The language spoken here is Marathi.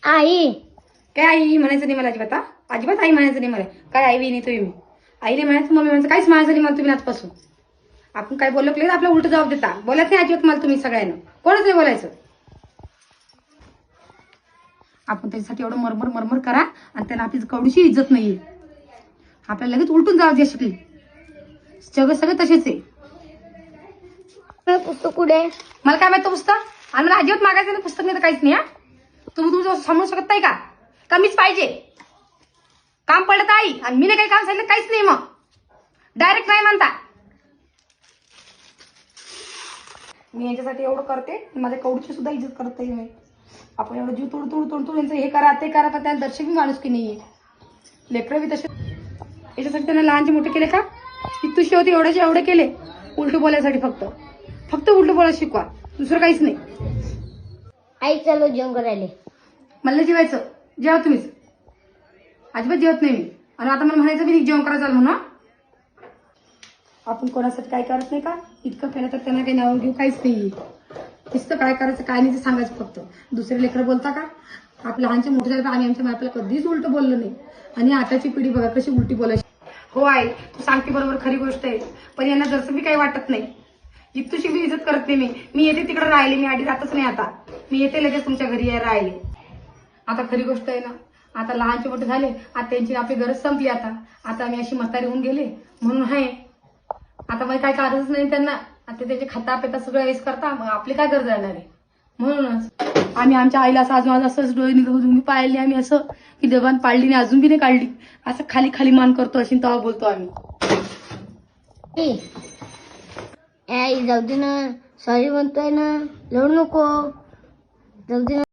आई काय आई म्हणायचं नाही मला अजिबात. अजिबात आई म्हणायचं नाही मला. काय आई नाही तुम्ही आईने म्हणायचं मम्मी म्हणायचं काहीच म्हणायचं नाही मला तुम्ही आजपासून. आपण काय बोललो की आपला उलट जबाब देता. बोलत नाही अजिबात मला तुम्ही सगळ्यांना. कोणच नाही बोलायचं. आपण त्याच्यासाठी एवढं मरमर मरमर करा आणि त्याला आपली कवडीची इज्जत नाहीये. आपल्याला लगेच उलटून जावं जे शिकली. सगळं तसेच आहे. पुस्तक कुठे? मला काय माहिती पुस्तक? आणि मला अजिबात मागायचं नाही पुस्तक. नाही तर काहीच नाही. हा तुम्ही तुमचं समजू शकत नाही का? कमीच पाहिजे. काम पडलं तर आई आणि मी नाही काही काम सांगितलं काहीच नाही. मग डायरेक्ट नाही म्हणता. मी याच्यासाठी एवढं करते माझ्या कवडीची सुद्धा इज्जत करत नाही. आपण एवढं जीव तोड यांचं हे करा ते करा पण त्यांना दर्शक माणूस की नाहीये. लेकरं बी तसे. याच्यासाठी त्यांना लहानचे मोठे केले का? इतुशी होते एवढे केले उलटू बोलायसाठी. फक्त उलटू बोलायला शिकवा. दुसरं काहीच नाही. आई चलो जेवण करायला. मला जेवायचं. जेवा तुम्हीच. अजिबात जेवत नाही मी. आणि आता मला म्हणायचं मी जेवण करायचं म्हणून. आपण कोणासाठी काय करत नाही का? इतकं केलं तर त्यांना काही नाव घेऊ काहीच नाही. नुसतं काय करायचं काय नाही ते सांगायचं फक्त. दुसरे लेकरं बोलता का? आपल्या लहानचे मोठे झाले तर आम्ही आमच्या मायपाला कधीच उलट बोललो नाही. आणि आताची पिढी बघा कशी उलटी बोलायची. हो आई तू सांगते बरोबर खरी गोष्ट आहे. पण यांना जसं बी काही वाटत नाही. इतुशी बी इज्जत करत नाही मी येते तिकडे राहिले. मी आधी जातच नाही आता. मी येते लगेच तुमच्या घरी राहिले. आता खरी गोष्ट आहे ना. आता लहानचे मोठे झाले. आता त्यांची आपली गरज संपली. आता मी अशी म्हातारी होऊन गेले म्हणून आहे. आता मग काय गरजच नाही त्यांना. आता त्याचे खाता पेता सगळं वेस्ट करता. मग आपली काय गरज राहणार आहे. म्हणूनच आम्ही आमच्या आईला असं असंच डोळे निघून पाहिले. आम्ही असं की देवान पाळली नाही अजून बी नाही काढली. असं खाली मान करतो अशी तेव्हा बोलतो आम्ही. आई जाऊ दे ना. सॉरी म्हणतोय ना. लढू नको. जाऊ दे ना.